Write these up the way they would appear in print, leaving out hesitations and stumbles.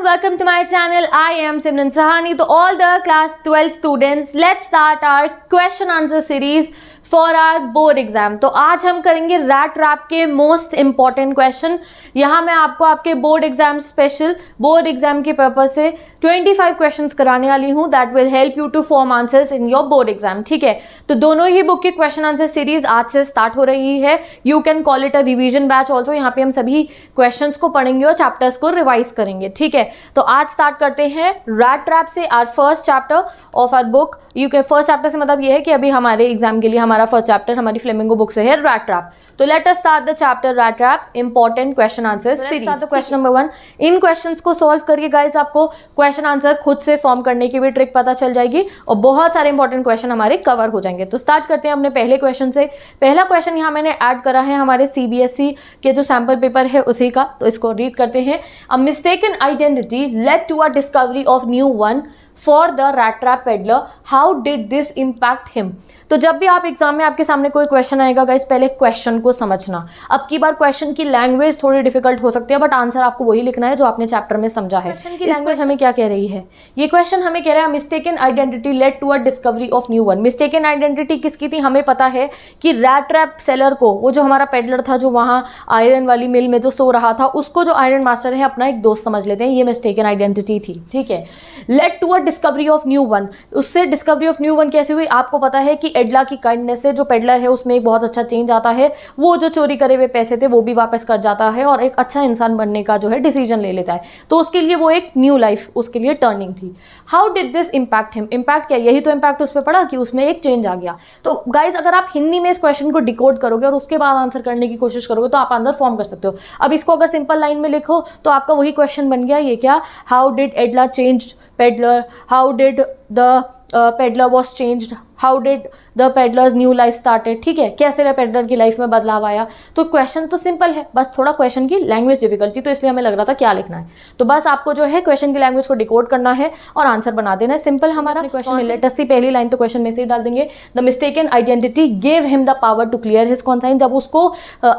welcome to my channel. I am Simran Sahani. To all the class 12 students, let's start our question answer series for our board exam. तो आज हम करेंगे rat trap के most important question. यहाँ मैं आपको आपके board exam special board exam के पर्पज से 25 क्वेश्चंस कराने वाली हूँ that will help you to form answers in your board exam. ठीक है, तो दोनों ही बुक की क्वेश्चन आंसर सीरीज आज से स्टार्ट हो रही है। You can call it a revision batch also. यहाँ पे हम सभी क्वेश्चंस को पढ़ेंगे और चैप्टर्स को रिवाइज करेंगे। ठीक है, तो आज स्टार्ट करते हैं रैट रैप से our first chapter of our book. You के फर्स्ट चैप्टर से मतलब ये है कि अभी हमारे एग्जाम के लिए हमारा फर्स्ट चैप्टर हमारी फ्लेमिंगो बुक से है रैट रैप। तो let us start the chapter rat trap important question answer series. Question number 1, इन क्वेश्चंस को सॉल्व करिए गाइस। आपको क्वेश्चन आंसर खुद से फॉर्म करने की भी ट्रिक पता चल जाएगी और बहुत सारे इंपॉर्टेंट क्वेश्चन हमारे कवर हो जाएंगे। तो स्टार्ट करते हैं अपने पहले क्वेश्चन से। पहला क्वेश्चन यहाँ मैंने ऐड करा है हमारे सीबीएसई के जो सैम्पल पेपर है उसी का, तो इसको रीड करते हैं। A mistaken identity led to a discovery of new one for the rat trap peddler, how did this impact him. तो जब भी आप एग्जाम में आपके सामने कोई क्वेश्चन आएगा गाइस, पहले क्वेश्चन को समझना। अब की बार क्वेश्चन की लैंग्वेज थोड़ी डिफिकल्ट हो सकती है बट आंसर आपको वही लिखना है जो आपने चैप्टर में समझा है। क्वेश्चन की लैंग्वेज हमें क्या कह रही है? ये क्वेश्चन हमें कह रहा है mistaken identity led to a discovery of new one. Mistaken identity किसकी थी? हमें पता है कि रैट ट्रैप सेलर को, वो जो हमारा पेडलर था जो वहाँ आयरन वाली मिल में जो सो रहा था, उसको जो आयरन मास्टर है अपना एक दोस्त समझ लेते हैं। ये मिस्टेकन आइडेंटिटी थी। ठीक है, led to a discovery of new one. उससे डिस्कवरी ऑफ न्यू वन कैसे हुई? आपको पता है कि एडला की काइंडनेस से जो पेडलर है उसमें एक बहुत अच्छा चेंज आता है। वो जो चोरी करे हुए पैसे थे वो भी वापस कर जाता है और एक अच्छा इंसान बनने का जो है डिसीजन ले लेता है। तो उसके लिए वो एक न्यू लाइफ उसके लिए टर्निंग थी। How did this impact him? Impact क्या? यही तो इम्पैक्ट उस पर पड़ा कि उसमें एक चेंज आ गया। तो गाइज अगर आप हिंदी में इस क्वेश्चन को डिकोड करोगे और उसके बाद आंसर करने की कोशिश करोगे तो आप आंसर फॉर्म कर सकते हो। अब इसको अगर सिंपल लाइन में लिखो तो आपका वही क्वेश्चन बन गया। ये क्या? How did एडला change peddler? How did the peddler was changed? How did the peddlers new life started? ठीक है, कैसे पेडलर की लाइफ में बदलाव आया? तो क्वेश्चन तो सिंपल है, बस थोड़ा क्वेश्चन की लैंग्वेज डिफिकल्टी, तो इसलिए हमें लग रहा था क्या लिखना है। तो बस आपको जो है क्वेश्चन की लैंग्वेज को डिकोड करना है और आंसर बना देना है। सिंपल हमारा क्वेश्चन में लेट अस सी पहली लाइन तो क्वेश्चन में से ही डाल देंगे। The mistaken identity gave him the power to clear his conscience. जब उसको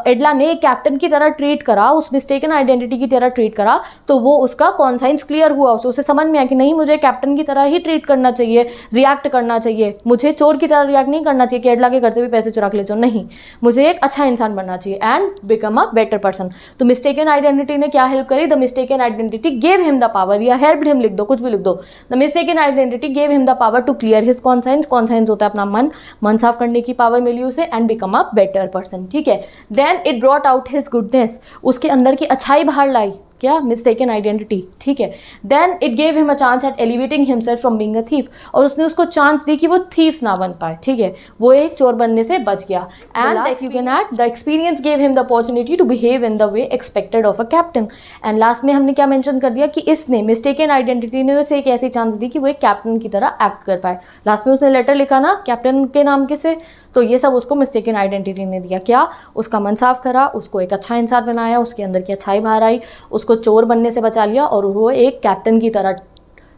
एडला ने कैप्टन की तरह ट्रीट करा, उस मिस्टेकन आइडेंटिटी की तरह ट्रीट करा, तो वो उसका कॉन्साइंस क्लियर हुआ। उसे समझ में आया कि नहीं, मुझे कैप्टन की तरह ही ट्रीट करना चाहिए, रिएक्ट करना चाहिए। मुझे चोर की तरह रिएक्ट नहीं करना चाहिए कि एडला के घर से भी पैसे चुरा के ले जाओ, नहीं, मुझे एक अच्छा इंसान बनना चाहिए and become a better person. तो मिस्टेकन आइडेंटिटी ने क्या हेल्प करी? The mistaken identity gave him the power, या हेल्प्ड हिम, लिख दो, कुछ भी लिख दो। The mistaken identity gave him the power to clear his conscience. Conscience होता है अपना मन साफ करने की पावर मिली उसे, and become a better person. ठीक है, then it brought out his goodness, उसके अंदर की अच्छाई बाहर लाई। क्या? Mistaken identity. ठीक है, then it gave him a chance at elevating himself from being a thief, और उसने उसको चांस दी कि वो थीफ ना बन पाए। ठीक है, वो एक चोर बनने से बच गया। And that you can add the experience gave him the opportunity to behave in the way expected of a captain. And last में हमने क्या मेंशन कर दिया कि इसने मिस्टेकन आइडेंटिटी ने उसे एक ऐसी चांस दी कि वो एक कैप्टन की तरह एक्ट कर पाए। लास्ट में उसने लेटर लिखा ना कैप्टन के नाम के से, तो ये सब उसको मिस्टेकन आइडेंटिटी ने दिया। क्या? उसका मन साफ करा, उसको एक अच्छा इंसान बनाया, उसके अंदर की अच्छाई बाहर आई, उसको चोर बनने से बचा लिया और वो एक कैप्टन की तरह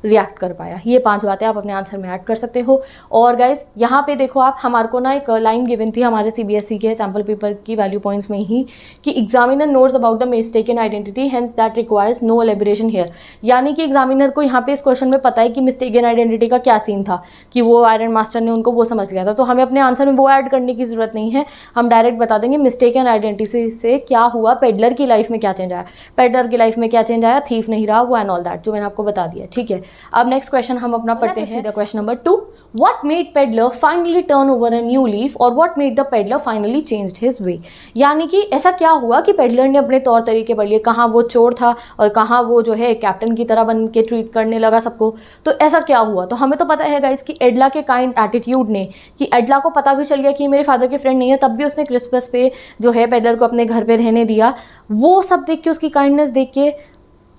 रिएक्ट कर पाया। ये 5 बातें आप अपने आंसर में ऐड कर सकते हो। और गाइज यहाँ पे देखो आप, हमारे को ना एक लाइन गिवन थी हमारे सीबीएसई के सैम्पल पेपर की वैल्यू पॉइंट्स में ही कि examiner notes about the mistaken identity hence that requires no elaboration here. यानी कि एग्जामिनर को यहाँ पे इस क्वेश्चन में पता है कि मिस्टेकन आइडेंटिटी का क्या सीन था, कि वो आयरन मास्टर ने उनको वो समझ लिया था। तो हमें अपने आंसर में वो ऐड करने की जरूरत नहीं है, हम डायरेक्ट बता देंगे मिस्टेकन आइडेंटिटी से क्या हुआ, पेडलर की लाइफ में क्या चेंज आया। पेडलर की लाइफ में क्या चेंज आया? थीफ नहीं रहा वो, एंड ऑल दैट जो मैंने आपको बता दिया। ठीक है, अब नेक्स्ट क्वेश्चन हम अपना पढ़ते हैं। Question number 2, what made peddler finally turn over a new leaf और what made the peddler finally changed his way. यानी कि ऐसा क्या हुआ कि पेडलर ने अपने तौर तरीके बदले, कहाँ वो चोर था और कहाँ वो जो है कैप्टन की तरह बन के ट्रीट करने लगा सबको। तो ऐसा क्या हुआ? तो हमें तो पता है गाइस कि एडला के काइंड एटीट्यूड ने, कि एडला को पता भी चल गया कि मेरे फादर के फ्रेंड नहीं है, तब भी उसने क्रिसमस पे जो है पेडलर को अपने घर पे रहने दिया। वो सब देख के, उसकी काइंडनेस देख के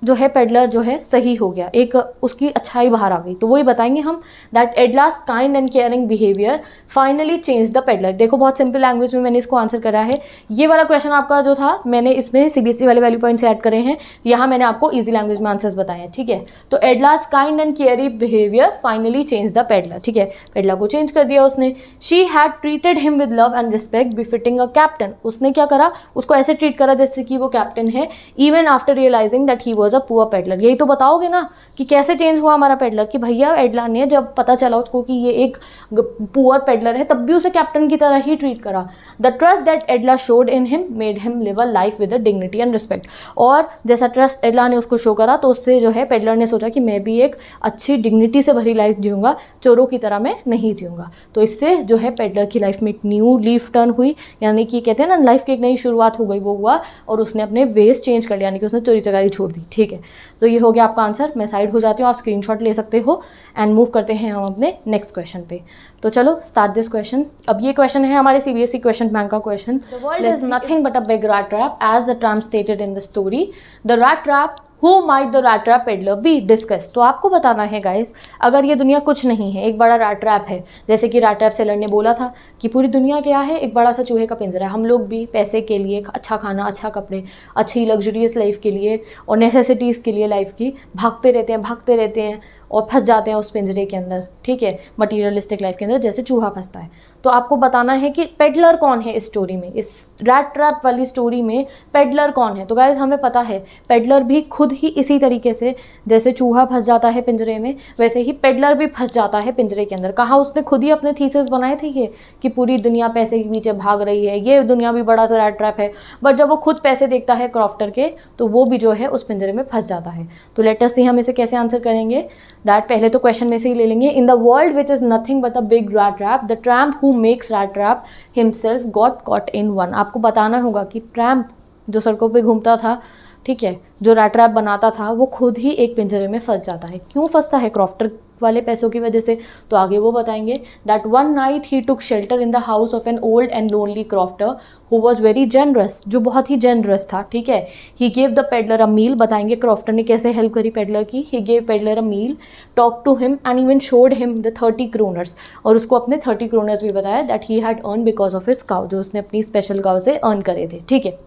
जो है पेडलर जो है सही हो गया, एक उसकी अच्छाई बाहर आ गई। तो वही बताएंगे हम that Edla's kind and caring behaviour finally change the peddler. देखो बहुत सिंपल लैंग्वेज में मैंने इसको आंसर करा है। ये वाला क्वेश्चन आपका जो था मैंने इसमें सीबीएसई वाले वैल्यू पॉइंट्स ऐड करे हैं, यहाँ मैंने आपको ईजी लैंग्वेज में आंसर्स बताए हैं। ठीक है, तो Edla's kind and caring behaviour finally change the peddler. ठीक है, पेडलर को चेंज कर दिया उसने। She had treated him with love and respect befitting a captain. उसने क्या करा? उसको ऐसे ट्रीट करा जैसे कि वो कैप्टन है, even after realising that he was was a poor peddler. यही तो बताओगे ना कि कैसे चेंज हुआ हमारा पेडलर, कि भैया एडला ने जब पता चला उसको कि ये एक पुअर पेडलर है तब भी उसे कैप्टन की तरह ही ट्रीट करा। The trust that एडला showed in him made him live a life with dignity and respect. और जैसा ट्रस्ट एडला ने उसको शो करा तो उससे जो है पेडलर ने सोचा कि मैं भी एक अच्छी डिग्निटी से भरी लाइफ जीऊँगा, चोरों की तरह मैं नहीं जीऊँगा। तो इससे जो है पेडलर की लाइफ में एक न्यू लीफ टर्न हुई, यानी कि कहते हैं ना लाइफ की एक नई शुरुआत हो गई, वो हुआ। और उसने अपने वेज चेंज कर लिया, यानी कि उसने चोरी चकारी छोड़ दी। ठीक है, तो ये हो गया आपका आंसर। मैं साइड हो जाती हूँ, आप स्क्रीनशॉट ले सकते हो एंड मूव करते हैं हम अपने नेक्स्ट क्वेश्चन पे। तो चलो स्टार्ट दिस क्वेश्चन। अब ये क्वेश्चन है हमारे सीबीएसई क्वेश्चन बैंक का क्वेश्चन। The world is nothing but a big rat trap as the term stated in the story. The rat trap Who might the rat trap peddler be? Discuss। तो आपको बताना है guys, अगर ये दुनिया कुछ नहीं है, एक बड़ा रैट ट्रैप है, जैसे कि रैट ट्रैप सेलर ने बोला था कि पूरी दुनिया क्या है, एक बड़ा सा चूहे का पिंजरा है। हम लोग भी पैसे के लिए, अच्छा खाना, अच्छा कपड़े, अच्छी लग्जरियस लाइफ के लिए और नेसेसिटीज़ के लिए लाइफ की भागते रहते हैं और फंस जाते हैं उस पिंजरे के अंदर। ठीक है, मटीरियलिस्टिक लाइफ के अंदर जैसे चूहा फंसता है। तो आपको बताना है कि पेडलर कौन है इस स्टोरी में, इस रैट ट्रैप वाली स्टोरी में पेडलर कौन है। तो गाइस हमें पता है पेडलर भी खुद ही इसी तरीके से, जैसे चूहा फंस जाता है पिंजरे में, वैसे ही पेडलर भी फंस जाता है पिंजरे के अंदर। कहाँ उसने खुद ही अपने थीसिस बनाए थे ये कि पूरी दुनिया पैसे के पीछे भाग रही है, ये दुनिया भी बड़ा सा रैट ट्रैप है। बट जब वो खुद पैसे देखता है क्रॉफ्टर के, तो वो भी जो है उस पिंजरे में फंस जाता है। तो लेट अस सी हम इसे कैसे आंसर करेंगे। दैट पहले तो क्वेश्चन में से ही ले लेंगे। In the world which is nothing but a big rat trap, the tramp who makes rat trap himself got caught in one. आपको बताना होगा कि ट्रैम्प जो सड़कों पे घूमता था, ठीक है, जो रैट ट्रैप बनाता था, वो खुद ही एक पिंजरे में फंस जाता है। क्यों फंसता है? क्रॉफ्टर वाले पैसों की वजह से। तो आगे वो बताएंगे। That one night he took shelter in the house of an old and lonely crofter who was very generous, जो बहुत ही जेनरस था। ठीक है, he gave the peddler a meal. बताएंगे क्रॉफ्टर ने कैसे हेल्प करी पेडलर की। He gave peddler a meal, talk to him and even showed him the 30 kronors. और उसको अपने 30 क्रोनर्स भी बताया that he had earn because of his cow, जो उसने अपनी स्पेशल काउ से अर्न करे थे। ठीक है,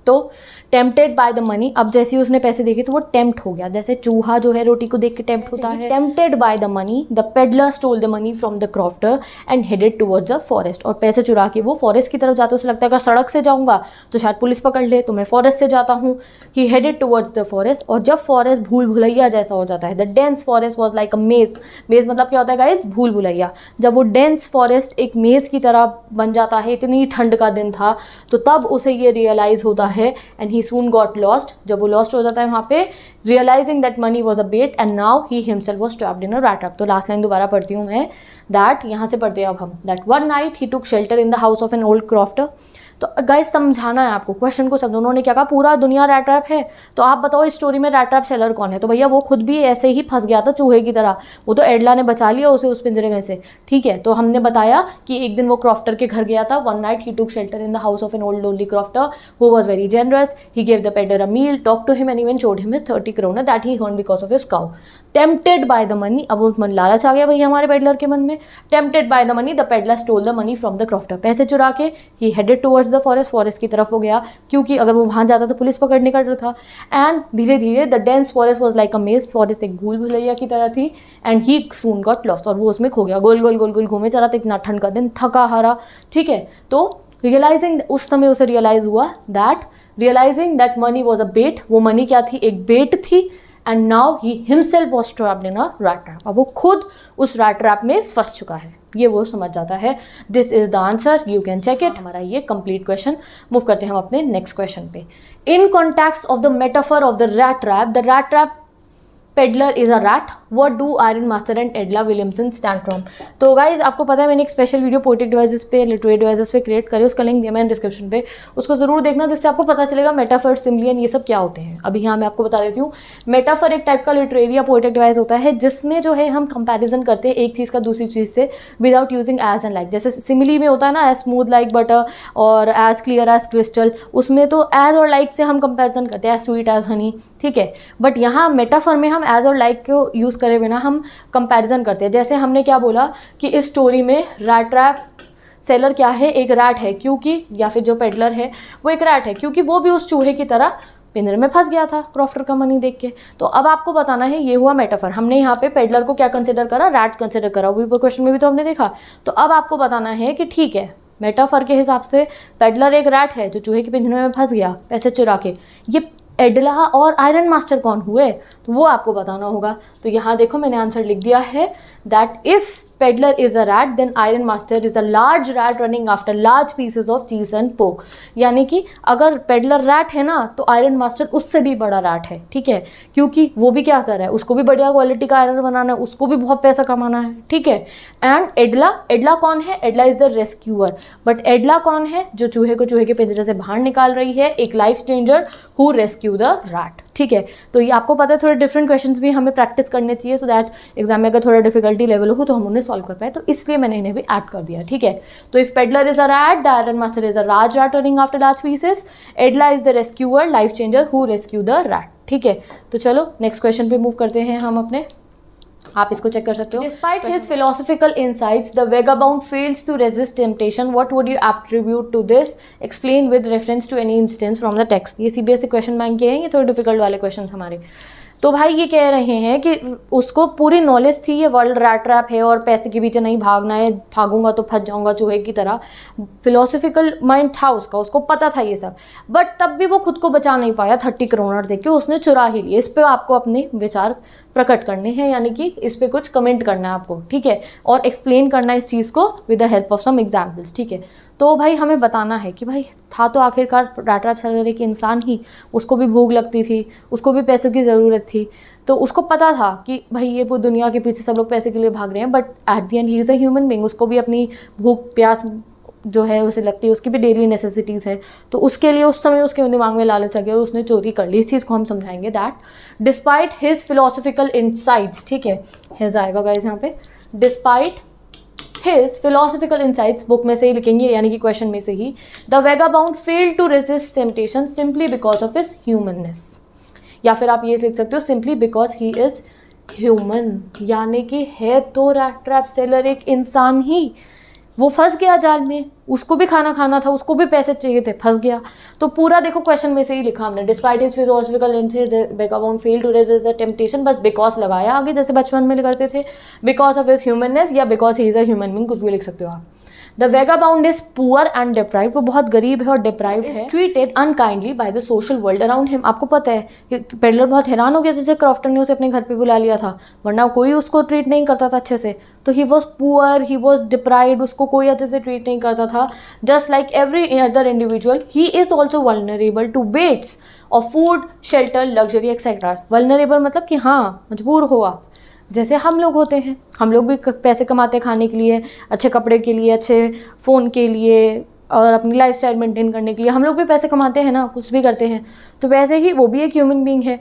तो टेम्प्टेड बाय द मनी, अब जैसे ही उसने पैसे देखे तो वो टेम्प्ट हो गया, जैसे चूहा जो है रोटी को देख के टेम्प्ट होता है। Tempted by the money the peddler stole the money from the crofter and headed towards the forest. और पैसे चुरा के वो फॉरेस्ट की तरफ जाते, उसे लगता है अगर सड़क से जाऊंगा तो शायद पुलिस पकड़ ले, तो मैं फॉरेस्ट से जाता हूँ। ही हेडेड टुवर्ड्स द फॉरेस्ट। और जब फॉरेस्ट भूल भुलैया जैसा हो जाता है, the dense forest was like अ मेज। मेज मतलब क्या होता है गाइस? भूल भुलैया। जब वो डेंस फॉरेस्ट एक मेज की तरह बन जाता है, इतनी ठंड का दिन था, तो तब उसे ये रियलाइज होता है and he soon got lost. जब वो लॉस्ट हो जाता है वहाँ पे, realising that money was a bait and now he himself was trapped in a rat trap. तो लास्ट लाइन दोबारा पढ़ती हूँ मैं, दैट यहाँ से पढ़ते हैं अब हम। That one night he took shelter in the house of an old crofter. तो गाइस समझाना है आपको क्वेश्चन को सब। उन्होंने क्या कहा, पूरा दुनिया रैट ट्रैप है, तो आप बताओ इस स्टोरी में रैट ट्रैप सेलर कौन है। तो भैया वो खुद भी ऐसे ही फंस गया था चूहे की तरह, वो तो एडला ने बचा लिया उसे उस पिंजरे में से। ठीक है, तो हमने बताया कि एक दिन वो क्रॉफ्टर के घर गया था। One night he took shelter in the house of an old lonely crofter who was very generous. He gave the peddler a meal, talk to him and even showed him his 30 kronor that he earned because of his cow. Tempted by the money, अब उस मन लालच आ गया भैया हमारे peddler के मन में। Tempted by the money the peddler stole the money from the crofter. पैसे चुरा के ही headed towards the forest, forest की तरफ हो गया, क्योंकि अगर वो वहाँ जाता तो पुलिस पकड़ने का डर था। एंड धीरे धीरे the dense forest was like अ मेज, फॉरेस्ट एक भूल भुलैया की तरह थी। And he soon got lost, और वो उसमें खो गया। गोल गोल गोल गोल घूमे चला था, इतना ठंड का दिन, थका हारा। ठीक है, तो रियलाइजिंग, उस समय उसे रियलाइज हुआ that realising that money was a bait, वो मनी क्या थी? एक बेट थी। And now he himself was trapped in a rat trap, अब वो खुद उस रैट ट्रैप में फंस चुका है, ये वो समझ जाता है। This is the answer, you can check it. हमारा ये कंप्लीट क्वेश्चन। मूव करते हैं हम अपने नेक्स्ट क्वेश्चन पे। In context of the metaphor of the rat trap peddler is a rat, what do iron master and एडला Williamson stand from. तो guys आपको पता है मैंने एक स्पेशल वीडियो पोएटिक डिवाइसेस पे, लिटरेरी डिवाइसेस पे क्रिएट करी, उसका लिंक दिया मैंने डिस्क्रिप्शन पे, उसको जरूर देखना, जिससे आपको पता चलेगा मेटाफर, सिम्बलियन, ये सब क्या होते हैं। अभी यहाँ मैं आपको बता देती हूँ। मेटाफर एक टाइप का लिटरेरी या पोएटिक डिवाइस होता है जिसमें जो है हम कंपैरिजन करते हैं एक चीज़ का दूसरी चीज़ से without using as and like. जैसे सिमिली में होता है ना, एज स्मूथ लाइक बटर और एज क्लियर एज क्रिस्टल, उसमें तो एज और लाइक से हम कंपेरिजन करते हैं, एज स्वीट एज हनी। ठीक है, बट यहाँ मेटाफर में हम एज और लाइक को यूज़ करे बिना हम कंपैरिजन करते हैं। जैसे हमने क्या बोला कि इस स्टोरी में रैट ट्रैप सेलर क्या है? एक रैट है, क्योंकि, या फिर जो पेडलर है वो एक रैट है क्योंकि वो भी उस चूहे की तरह पिंजरे में फंस गया था क्रॉफ्टर का मनी देख के। तो अब आपको बताना है, ये हुआ मेटाफर। हमने यहाँ पे पेडलर को क्या कंसिडर करा? रैट कंसिडर करा, वो क्वेश्चन में भी तो हमने देखा। तो अब आपको बताना है कि ठीक है, मेटाफर के हिसाब से पेडलर एक रैट है जो चूहे के पिंजरे में फंस गया पैसे चुरा के। ये एडला और आयरन मास्टर कौन हुए, तो वो आपको बताना होगा। तो यहाँ देखो मैंने आंसर लिख दिया है that if peddler is a rat then iron master is a large rat running after large pieces of cheese and pork। यानी कि अगर पेडलर रैट है ना तो आयरन मास्टर उससे भी बड़ा रैट है, ठीक है, क्योंकि वो भी क्या कर रहा है, उसको भी बढ़िया क्वालिटी का आयरन बनाना है, उसको भी बहुत पैसा कमाना है, ठीक है। एंड एडला, एडला कौन है, एडला इज द रेस्क्यूअर। बट एडला कौन है, जो चूहे को चूहे के पिंजरे से बाहर निकाल रही है, एक life changer who rescue the rat, ठीक है। तो ये आपको पता है थोड़े डिफरेंट क्वेश्चंस भी हमें प्रैक्टिस करने चाहिए सो दैट एग्जाम में अगर थोड़ा डिफिकल्टी लेवल हो तो हम उन्हें सॉल्व कर पाए, तो इसलिए मैंने इन्हें भी ऐड कर दिया, ठीक है। तो if peddler is a rat the iron master is a large rat running after large pieces, एडला is the rescuer life changer who rescue the rat, ठीक है। तो चलो नेक्स्ट क्वेश्चन पे मूव करते हैं हम अपने, आप इसको चेक कर सकते हो। Despite his philosophical insights, the vagabond fails to resist temptation. What would you attribute to this? Explain with reference to any instance from the text। ये CBSE क्वेश्चन बैंक के हैं, ये थोड़े डिफिकल्ट वाले क्वेश्चन हमारे। तो भाई ये कह रहे हैं कि उसको पूरी नॉलेज थी ये वर्ल्ड रैट ट्रैप है और पैसे के पीछे नहीं भागना है, भागूंगा तो फंस जाऊंगा चूहे की तरह। फिलोसफिकल माइंड था उसका, उसको पता था ये सब, बट तब भी वो खुद को बचा नहीं पाया 30 करोड़ देख के, उसने चुरा ही लिए। इस पे आपको अपने विचार प्रकट करने हैं, यानी कि इस पे कुछ कमेंट करना है आपको, ठीक है, और एक्सप्लेन करना है इस चीज़ को with the help of some examples, ठीक है। तो भाई हमें बताना है कि भाई था तो आखिरकार रैट ट्रैप सेलर एक इंसान ही, उसको भी भूख लगती थी, उसको भी पैसों की ज़रूरत थी, तो उसको पता था कि भाई ये पूरी दुनिया के पीछे सब लोग पैसे के लिए भाग रहे हैं, but at the and he is a human being, उसको भी अपनी भूख प्यास जो है उसे लगती है, उसकी भी डेली नेसेसिटीज़ है। तो उसके लिए उस समय उसके दिमाग में लालच आ गया और उसने चोरी कर ली। इस चीज़ को हम समझाएंगे that despite his philosophical insights, ठीक है, हिज आएगा गाइस यहाँ पे, despite his philosophical insights, book में से ही लिखेंगे यानी कि क्वेश्चन में से ही, the vagabond failed to resist temptation simply because of his humanness. या फिर आप ये लिख सकते हो simply because he is human, यानी कि है तो रैट ट्रैप सेलर एक इंसान ही, वो फंस गया जाल में, उसको भी खाना था, उसको भी पैसे चाहिए थे, फंस गया। तो पूरा देखो क्वेश्चन में से ही लिखा हमने, despite his philosophical insights the vagabond failed to resist the temptation, बस बिकॉज लगाया आगे जैसे बचपन में करते थे, बिकॉज ऑफ हिज ह्यूमननेस या because he is a human being, कुछ भी लिख सकते हो आप। The vagabond is poor and deprived, वो बहुत गरीब है और डिप्राइव्ड है, treated unkindly by the social world around him. आपको पता है कि पेडलर बहुत हैरान हो गया जैसे क्रॉफ्टन ने उसे अपने घर पे बुला लिया था, वरना कोई उसको ट्रीट नहीं करता था अच्छे से। तो he was poor, he was deprived, उसको कोई अच्छे से ट्रीट नहीं करता था। Just like every other individual he is also vulnerable to baits of food, shelter, luxury etcetera. Vulnerable मतलब कि हाँ मजबूर हो आप, जैसे हम लोग होते हैं, हम लोग भी पैसे कमाते हैं खाने के लिए, अच्छे कपड़े के लिए, अच्छे फ़ोन के लिए और अपनी लाइफस्टाइल मेंटेन करने के लिए हम लोग भी पैसे कमाते हैं ना, कुछ भी करते हैं। तो वैसे ही वो भी एक ह्यूमन बीइंग है,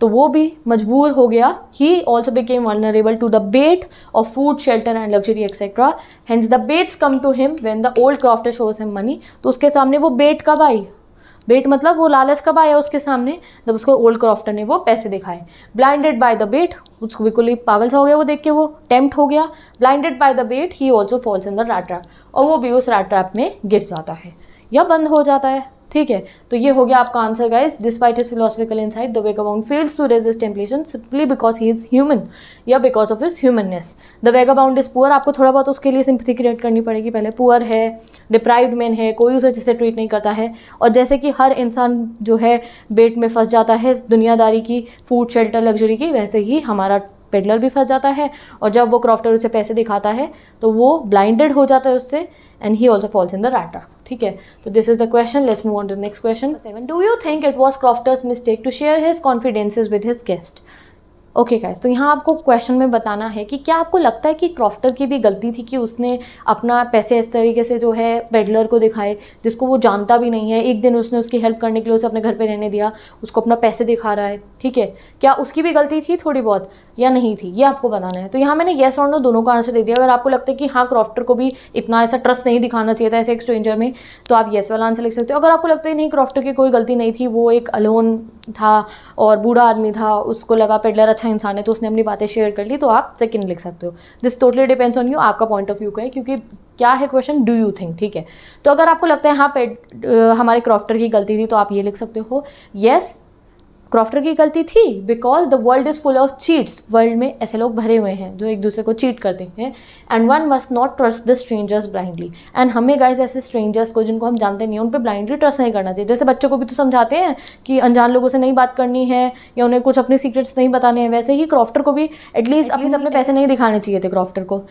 तो वो भी मजबूर हो गया। He also became vulnerable to the bait of food, shelter and luxury etcetera, hence the baits come to him when the old crofter shows him money. तो उसके सामने वो बेट कब आई, बेट मतलब वो लालच कब आया उसके सामने, जब उसको ओल्ड क्रॉफ्टर ने वो पैसे दिखाए। ब्लाइंडेड बाय द बेट, उसको बिल्कुल ही पागल सा हो गया वो देख के, वो टेम्प्ट हो गया। Blinded by the bait he also falls in the rat trap, और वो भी उस रैट ट्रैप में गिर जाता है या बंद हो जाता है, ठीक है। तो ये हो गया आपका answer guys, despite his philosophical insight the vagabond fails to resist temptation simply because he is human या because of his humanness. The vagabond is poor, आपको थोड़ा बहुत उसके लिए सिंपैथी क्रिएट करनी पड़ेगी पहले। पुअर है, डिप्राइव्ड मैन है, कोई उसे अच्छे से ट्रीट नहीं करता है, और जैसे कि हर इंसान जो है बेट में फंस जाता है दुनियादारी की, फूड, शेल्टर, लग्जरी की, वैसे ही हमारा पेडलर भी फंस जाता है। और जब वो क्रॉफ्टर उसे पैसे दिखाता है तो वो ब्लाइंडेड हो जाता है उससे, and he also falls in the rat trap, ठीक है। तो this is the question, let's move on to the next question. 7 do you think it was crofter's mistake to share his confidences with his guest. Okay guys, तो यहाँ आपको question में बताना है कि क्या आपको लगता है कि क्रॉफ्टर की भी गलती थी कि उसने अपना पैसे इस तरीके से जो है पेडलर को दिखाए जिसको वो जानता भी नहीं है। एक दिन उसने उसकी हेल्प करने के लिए उसे अपने घर पे रहने दिया, उसको अपना पैसे दिखा रहा है, ठीक है। क्या उसकी भी गलती थी थोड़ी बहुत या नहीं थी, ये आपको बताना है। तो यहाँ मैंने येस और नो दोनों का आंसर दे दिया। अगर आपको लगता है कि हाँ क्रॉफ्टर को भी इतना ऐसा ट्रस्ट नहीं दिखाना चाहिए था ऐसे एक स्ट्रेंजर में, तो आप येस वाला आंसर लिख सकते हो। अगर आपको लगता है नहीं क्रॉफ्टर की कोई गलती नहीं थी, वो एक अलोन था और बूढ़ा आदमी था, उसको लगा पेडलर अच्छा इंसान है तो उसने अपनी बातें शेयर कर ली, तो आप सेकंड लिख सकते हो। This totally depends on you, आपका पॉइंट ऑफ व्यू का है, क्योंकि क्या है क्वेश्चन, डू यू थिंक, ठीक है। तो अगर आपको लगता है हाँ हमारे क्रॉफ्टर की गलती थी, तो आप ये लिख सकते हो येस क्रॉफ्टर की गलती थी, because the world is full of cheats, world में ऐसे लोग भरे हुए हैं जो एक दूसरे को चीट करते हैं, and one must not trust the strangers blindly, and हमें गाइज ऐसे स्ट्रेंजर्स को जिनको हम जानते नहीं हैं उन पर ब्लाइंडली ट्रस्ट नहीं करना चाहिए। जैसे बच्चों को भी तो समझाते हैं कि अनजान लोगों से नहीं बात करनी है या उन्हें कुछ अपने सीक्रेट्स नहीं बताने हैं, वैसे ही क्रॉफ्टर को भी एटलीस्ट अपने पैसे नहीं दिखाने चाहिए थे क्रॉफ्टर को,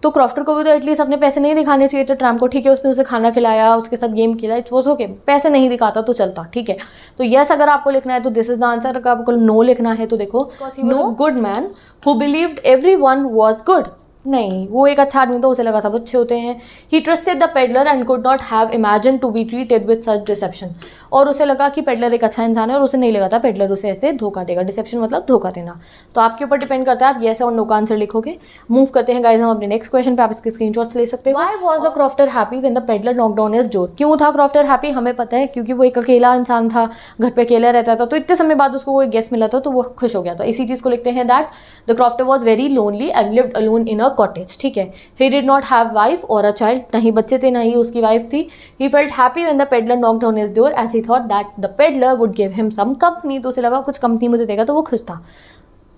तो क्रॉफ्टर को भी तो एटलीस्ट अपने पैसे नहीं दिखाने चाहिए थे ट्रैम्प को। ठीक है, उसने उसे खाना खिलाया, उसके साथ गेम खेला, इट वॉज ओके, पैसे नहीं दिखाता तो चलता, ठीक है। तो यस अगर आपको लिखना है तो दिस इज द आंसर, अगर आपको नो लिखना है तो देखो no good man who believed everyone was good, नहीं वो एक अच्छा आदमी था, उसे लगा सब अच्छे होते हैं। He trusted the peddler and could not have imagine to be treated with such deception, और उसे लगा कि पेडलर एक अच्छा इंसान है और उसे नहीं लगा था पेडलर उसे ऐसे धोखा देगा। डिसेप्शन मतलब धोखा देना। तो आपके ऊपर डिपेंड करता है आप येस और नो का आंसर लिखोगे। मूव करते हैं गाइस हम अपने नेक्स्ट क्वेश्चन पे, आप इसके स्क्रीनशॉट्स ले सकते हो। Why was the crofter happy when the peddler knocked on his door, क्यों था क्रॉफ्टर हैप्पी, हमें पता है क्योंकि वो एक अकेला इंसान था, घर पे अकेला रहता था, तो इतने समय बाद उसको वो एक गेस्ट मिला था तो वो खुश हो गया था। इसी चीज़ को लिखते हैं that the crofter was very lonely and lived alone in a cottage, ठीक है। He did not have wife or a child, नहीं बच्चे थे ना ही उसकी वाइफ थी। He felt happy when the peddler knocked on his door as he thought that the peddler would give him some company, तो उसे लगा कुछ कंपनी मुझे देगा तो वो खुश था।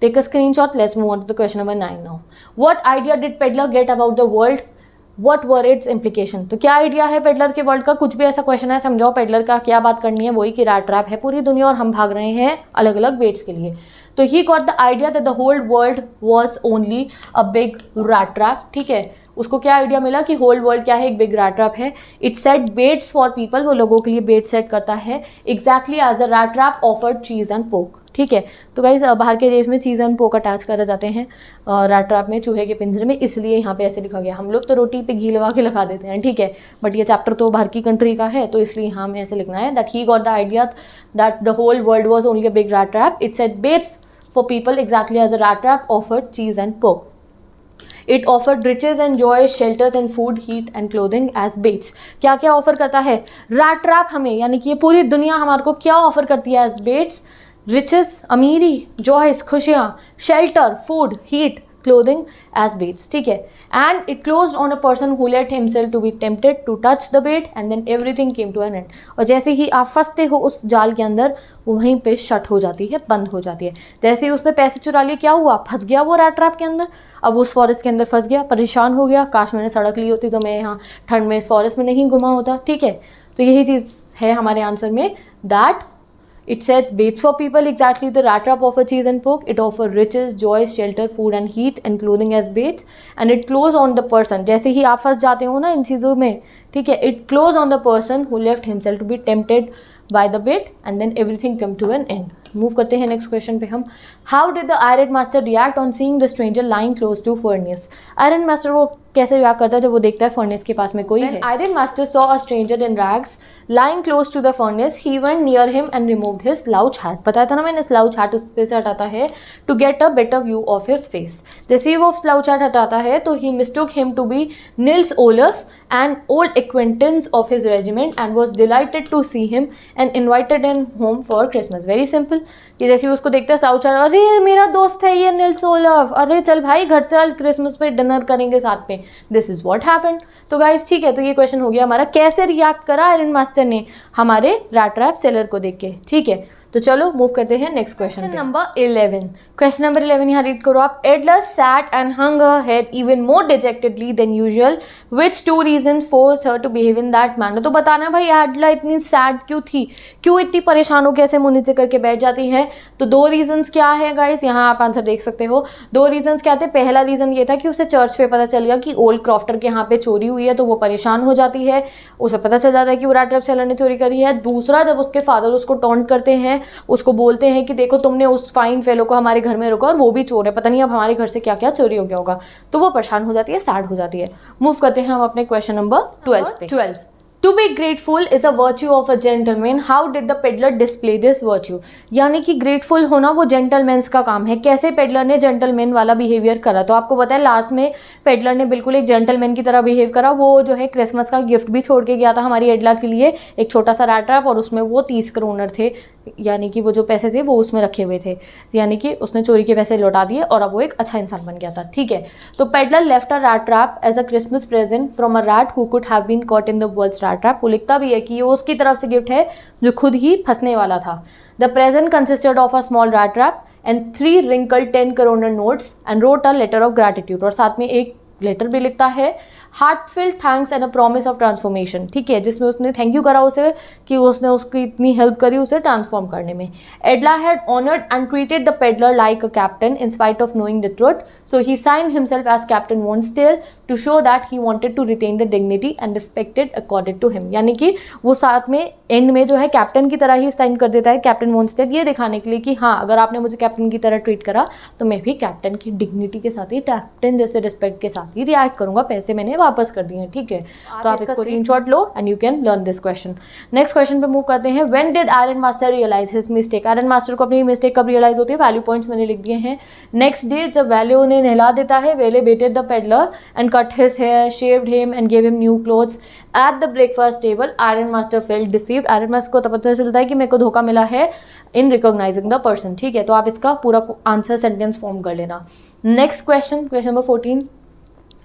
Take a screenshot. Let's move on to the question number 9 now. What idea did peddler get about the world? What were its implication? तो क्या आइडिया है पेडलर के वर्ल्ड का, कुछ भी ऐसा क्वेश्चन है समझाओ पेडलर का क्या बात करनी है, वही कि रैट ट्रैप है पूरी दुनिया और हम भाग रहे हैं अलग अलग वेट्स के लिए। तो he got the idea that the whole world was only a big rat trap, ठीक है। उसको क्या आइडिया मिला कि होल वर्ल्ड क्या है, एक बिग रैट ट्रैप है। It set baits for people, वो लोगों के लिए बेट सेट करता है, exactly as the rat trap offered cheese and pork, ठीक है। तो गाइस बाहर के देश में चीज़ एंड पोक अटैच करे जाते हैं रैट ट्रैप में, चूहे के पिंजरे में, इसलिए यहाँ पे ऐसे लिखा गया। हम लोग तो रोटी पे घी लगा के लगा देते हैं, ठीक है, बट ये चैप्टर तो बाहर की कंट्री का है तो इसलिए यहाँ में ऐसे लिखना है that he got the idea that the whole world was only a big rat trap. It set baits for people exactly as the rat trap offered cheese and pork. It offered riches and joy, shelters and food, heat and clothing as baits. क्या क्या offer करता है rat trap हमें, यानी कि ये पूरी दुनिया हमारे को क्या ऑफर करती है एज बेट्स, रिचेस अमीरी, जॉयस खुशियाँ, shelter food, heat, clothing as baits, ठीक है। And it closed on a person who let himself to be tempted to touch the bait and then everything came to an end, और जैसे ही आप फंसते हो उस जाल के अंदर वो वहीं पे शट हो जाती है, बंद हो जाती है। जैसे ही उसने पैसे चुरा लिए क्या हुआ, फंस गया वो रैट ट्रैप के अंदर, अब उस फॉरेस्ट के अंदर फंस गया, परेशान हो गया, काश मैंने सड़क ली होती तो मैं यहाँ ठंड में इस फॉरेस्ट में नहीं घुमा होता, ठीक है। तो यही चीज़ है हमारे आंसर में that it sets baits for people, exactly the rat trap offer cheese and pork. It offer riches, joy, shelter, food and heat and clothing as baits, and it close on the person, जैसे ही आप फंस जाते हो ना इन चीज़ों में, ठीक है, it close on the person who left himself to be tempted by the bait and then everything come to an end. Move करते हैं नेक्स्ट क्वेश्चन पे हम। How did the iron master react on seeing the stranger lying close to furnace, iron master वो कैसे react करता है जब वो देखता है फर्नेस के पास में कोई है। Iron master saw a stranger in rags lying close to the furnace, he went near him and removed his slouch hat, बताया था ना मैंने स्लाउच हैट उस पे से हटाता है to get a better view of his face. जैसे ही वो स्लाउच हैट हटाता है तो he mistook him to be Nils Olof an old acquaintance of his regiment and was delighted to see him and invited him home for Christmas. Very simple. कि जैसे उसको देखते हैं साउचार, अरे मेरा दोस्त है ये निल्स ओलफ, अरे चल भाई घर चल क्रिसमस पे डिनर करेंगे साथ में। This is what happened. तो गाइस ठीक है, तो ये क्वेश्चन हो गया हमारा कैसे रिएक्ट करा आयरन मास्टर ने हमारे रैट ट्रैप सेलर को देख के, ठीक है। तो चलो मूव करते हैं next question number 11। Question number 11 यहाँ रीड करो आप। Edla sat and hung her head even more dejectedly than usual, which two reasons force her to behave in that manner. तो बताना भाई एडलर इतनी सैड क्यों थी, क्यों इतनी परेशान होकर ऐसे मुंह नीचे करके बैठ जाती है। तो दो रीजंस क्या है गाइस, यहाँ आप आंसर देख सकते हो। दो रीजंस क्या थे, पहला रीजन ये था कि उसे चर्च पे पता चल गया कि ओल्ड क्रॉफ्टर के यहाँ पे चोरी हुई है, तो वो परेशान हो जाती है, उसे पता चल जाता है कि वो रैट ट्रैप सेलर ने चोरी करी है। दूसरा, जब उसके फादर उसको टॉन्ट करते हैं, उसको बोलते हैं कि देखो तुमने उस फाइन फेलो को हमारे घर में रोका और वो भी चोर है, पता नहीं अब हमारे घर से क्या क्या चोरी हो गया होगा, तो वो परेशान हो जाती है, सैड हो जाती है। मूव करते हैं हम अपने क्वेश्चन नंबर 12 पे। 12 to be grateful is a virtue of a gentleman, how did the peddler display this virtue. यानी कि ग्रेटफुल होना वो जेंटलमैन्स का काम है। कैसे पेडलर ने जेंटलमैन वाला बिहेवियर करा, तो आपको पता है लास्ट में पेडलर ने बिल्कुल एक जेंटलमैन की तरह बिहेव करा। वो जो है क्रिसमस का गिफ्ट भी छोड़ के गया था हमारी एडला के लिए, एक छोटा सा रैट ट्रैप, और उसमें वो 30 करोड़ थे, यानी कि वो जो पैसे थे वो उसमें रखे हुए थे, यानी कि उसने चोरी के पैसे लौटा दिए और अब वो एक अच्छा इंसान बन गया था, ठीक है। तो peddler left a rat trap as a Christmas present from a rat who could have been caught in the world's rat rat trap. वो लिखता भी है कि ये उसकी तरफ से गिफ्ट है जो खुद ही फंसने वाला था। The present consisted of a small rat trap and 3 wrinkled 10 kronor notes and wrote a letter of gratitude, और साथ में एक लेटर भी लिखता है, heartfelt thanks and a promise of transformation, ठीक है, जिसमें उसने थैंक यू करा उसे कि उसने उसकी इतनी हेल्प करी उसे ट्रांसफॉर्म करने में। Edla had honoured and treated the peddler like a captain in spite of knowing the truth, so he signed himself as captain von Stahle to show that he wanted to retain the dignity and respected accorded to him. यानी कि वो साथ में and में जो है captain की तरह ही साइन कर देता है, कैप्टन वॉन्सटेल, ये दिखाने के लिए कि हाँ अगर आपने मुझे कैप्टन की तरह ट्रीट करा तो मैं भी कैप्टन की डिग्निटी के साथ ही, कैप्टन जैसे रिस्पेक्ट के साथ ही रिएक्ट करूंगा, पैसे मैंने वापस कर दिए, ठीक है। तो आप इसको स्क्रीनशॉट लो and you can learn this question. Next question पे मूव करते हैं। When did iron master realise his mistake? Iron master को अपनी मिस्टेक कब रियलाइज होती है? वैल्यू पॉइंट्स मैंने लिख दिए हैं। नेक्स्ट डे जब वैल्यू उन्हें नहला देता है, वेले bathed the peddler and cut his hair, shaved him and gave him new clothes at the breakfast table. Iron Master felt deceived. Iron Master को तब पता चलता है कि मेरे को धोखा मिला है in recognizing the person, ठीक है। तो आप इसका पूरा आंसर सेंटेंस फॉर्म कर लेना। Next question, question number 14,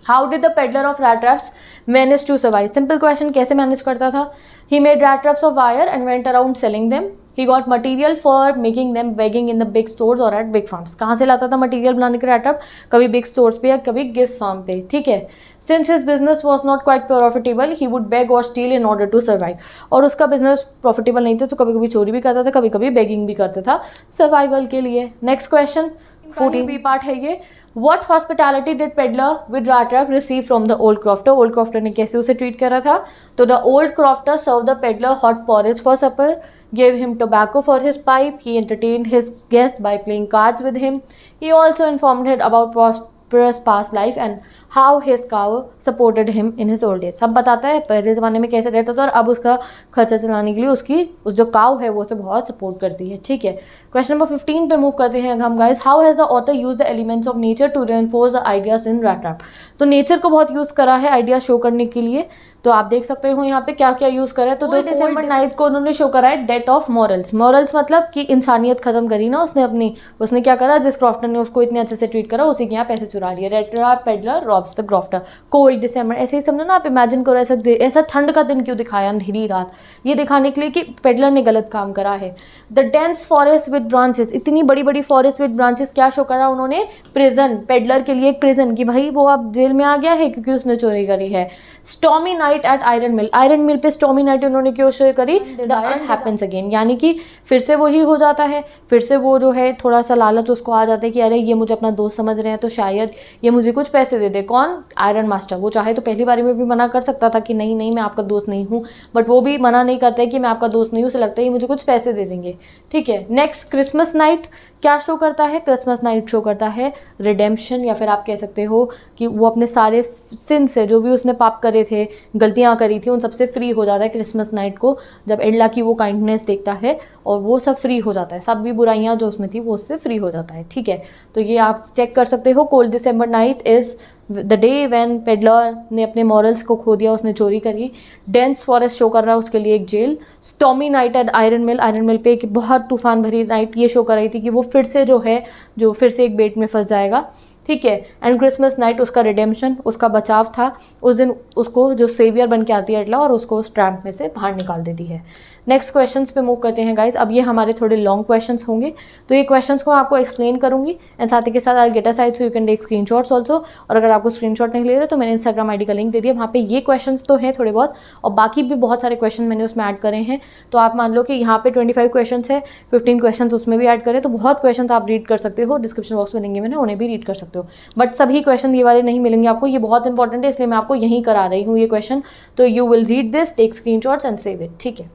How did the peddler of rat traps manage to survive? Simple question, कैसे मैनेज करता था? He made rat traps of wire and went around selling them. He got material for making them begging in the big stores or at big farms. कहाँ से लाता था material बनाने के rat trap? कभी बिग स्टोर्स पे या कभी गिफ्ट फार्म पे, ठीक है। Since his business was not quite profitable, he would beg or steal in order to survive. और उसका बिजनेस प्रॉफिटेबल नहीं था तो कभी कभी चोरी भी करता था, कभी कभी बेगिंग भी करता था सर्वाइवल के लिए। नेक्स्ट क्वेश्चन 14 पार्ट है ये। What hospitality did peddler with rat trap receive from the old crofter? Old crofter ने कैसे उसे ट्रीट करा था? तो the old crofter served the peddler hot porridge for supper, gave him tobacco for his pipe, he entertained his guests by playing cards with him, he also informed him about prosperous past life and how his cow supported him in his old age. सब बताता है पहले ज़माने में कैसे रहता था और अब उसका खर्चा चलाने के लिए उसकी उस जो काव है वो उसे बहुत सपोर्ट करती है, ठीक है। क्वेश्चन नंबर 15 पे मूव करते हैं हम guys. How has the author use the elements of nature to reinforce the ideas in rat trap? तो नेचर को बहुत यूज़ करा है आइडिया शो करने के लिए। तो आप देख सकते हो यहाँ पे क्या क्या यूज़ करा है। तो 2 दिसंबर नाइट को उन्होंने शो करा है डेथ ऑफ मॉरल्स। मॉरल्स मतलब कि इंसानियत खत्म करी ना उसने अपनी। उसने क्या करा, जिस क्रॉफ्टर ने उसको इतने अच्छे से ट्रीट करा उसी के यहाँ पैसे चुरा लिए। Rat trap peddler robs the crofter. Cold December, ऐसे ही समझो ना आप, इमेजिन करो ऐसा ठंड का दिन क्यों दिखाया, अंधेरी रात, ये दिखाने के लिए कि पेडलर ने गलत काम करा है। The dense forest with branches, इतनी बड़ी बड़ी फॉरेस्ट विद ब्रांचेस, क्या शो करा उन्होंने? प्रिजन, पेडलर के लिए एक प्रिजन कि भाई वो अब जेल में आ गया है क्योंकि उसने चोरी करी है। Stormy night at iron mill, iron mill पे स्टॉमी नाइट उन्होंने क्यों शो करी? द अर्थ हैपेंस अगेन, यानी कि फिर से वही हो जाता है, फिर से वो जो है थोड़ा सा लालच उसको आ जाता है कि अरे ये मुझे अपना दोस्त समझ रहे हैं तो शायद ये मुझे कुछ पैसे दे दे। कौन? Iron master. वो चाहे तो पहली बारी में भी मना कर सकता था कि नहीं नहीं मैं आपका दोस्त नहीं हूँ, बट वो भी मना नहीं करता है कि मैं आपका दोस्त नहीं हूँ, उसे लगता है ये मुझे कुछ पैसे दे देंगे, ठीक है। नेक्स्ट क्रिसमस नाइट क्या शो करता है? क्रिसमस नाइट शो करता है रिडेम्पशन, या फिर आप कह सकते हो कि वो अपने सारे सिन से, जो भी उसने पाप करे थे, गलतियाँ करी थी, उन सबसे फ्री हो जाता है क्रिसमस नाइट को, जब एडला की वो काइंडनेस देखता है और वो सब फ्री हो जाता है, सब भी बुराइयाँ जो उसमें थी वो उससे फ्री हो जाता है, ठीक है। तो ये आप चेक कर सकते हो। Cold December night is the day when peddler ने अपने मॉरल्स को खो दिया, उसने चोरी करी। डेंस फॉरेस्ट शो कर रहा है उसके लिए एक जेल। Stormy night at iron mill पे एक बहुत तूफान भरी नाइट ये शो कर रही थी कि वो फिर से जो है जो फिर से एक बेट में फंस जाएगा, ठीक है। एंड क्रिसमस नाइट उसका रिडेम्पशन, उसका बचाव था। उस दिन उसको जो सेवियर बन के आती है एडला और उसको उस ट्रैप में से बाहर निकाल देती है। नेक्स्ट क्वेश्चंस पे मूव करते हैं गाइस। अब ये हमारे थोड़े लॉन्ग क्वेश्चंस होंगे, तो ये क्वेश्चंस को मैं आपको एक्सप्लेन करूंगी एंड साथ ही के साथ I get a side so you can take screenshots also. और अगर आपको स्क्रीनशॉट नहीं ले रहे तो मैंने इंस्टाग्राम आईडी का लिंक दे दिया, वहाँ पे ये क्वेश्चंस तो हैं थोड़े बहुत और बाकी भी बहुत सारे क्वेश्चन मैंने उसमें ऐड करे हैं। तो आप मान लो कि यहाँ पे 25 क्वेश्चन है, 15 क्वेश्चन उसमें भी ऐड करें, तो बहुत क्वेश्चन आप रीड कर सकते हो। डिस्क्रिप्शन बॉक्स में लिंक मैंने, उन्हें भी रीड कर सकते हो, बट सभी क्वेश्चन ये वाले नहीं मिलेंगे आपको, ये बहुत इंपॉर्टेंट है इसलिए मैं आपको यहीं करा रही हूँ ये क्वेश्चन। तो you will read this, take screenshots and save it, ठीक है।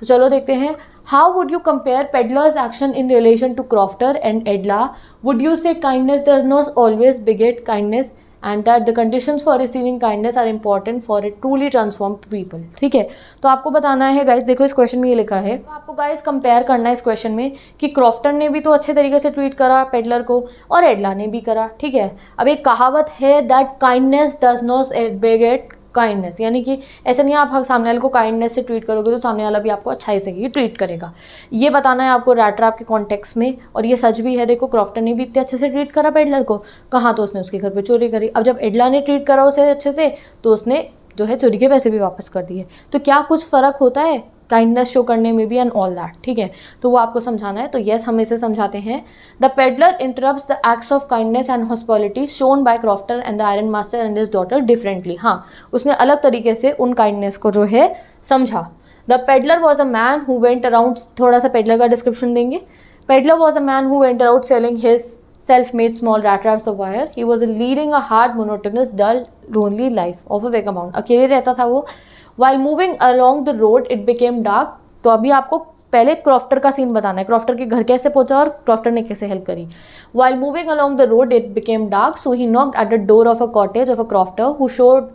तो चलो देखते हैं। How would you compare peddler's action in relation to crofter and Edla? Would you say kindness does not always beget kindness and that the conditions for receiving kindness are important for a truly transform people, ठीक है। तो आपको बताना है guys, देखो इस question में ये लिखा है, तो आपको गाइस कंपेयर करना है इस क्वेश्चन में कि क्रॉफ्टर ने भी तो अच्छे तरीके से ट्रीट करा पेडलर को और एडला ने भी करा, ठीक है। अब एक कहावत है that kindness does not बिगेट kindness, यानी कि ऐसा नहीं है आप सामने वाले को काइंडनेस से ट्रीट करोगे तो सामने वाला भी आपको अच्छाई से ही ट्रीट करेगा। ये बताना है आपको रैट ट्रैप के कॉन्टेक्स्ट में, और ये सच भी है। देखो क्रॉफ्टर ने भी इतने अच्छे से ट्रीट करा पेडलर को, कहाँ तो उसने उसके घर पे चोरी करी। अब जब एडला ने ट्रीट करा उसे अच्छे से तो उसने जो है चोरी के पैसे भी वापस कर दिए। तो क्या कुछ फ़र्क होता है काइंडनेस शो करने में भी एंड ऑल दैट, ठीक है। तो वो आपको समझाना है। तो येस, हम इसे समझाते हैं। The peddler interrupts the acts of kindness and hospitality shown by crofter and the iron master and his daughter differently. हाँ, उसने अलग तरीके से उन काइंडनेस को जो है समझा। The peddler was a man who went around, थोड़ा सा पेडलर का डिस्क्रिप्शन देंगे। Peddler was a man who went around selling his self-made small rat traps of wire. He was leading a hard, monotonous, dull, lonely life of a vagabond. अकेले रहता था वो। While moving along the road, it became dark. तो अभी आपको पहले crofter का scene बताना है, क्रॉफ्टर के घर कैसे पहुंचा और क्रॉफ्टर ने कैसे हेल्प करी। While moving along the road, it became dark, so he knocked at the door of a cottage of a crofter who showed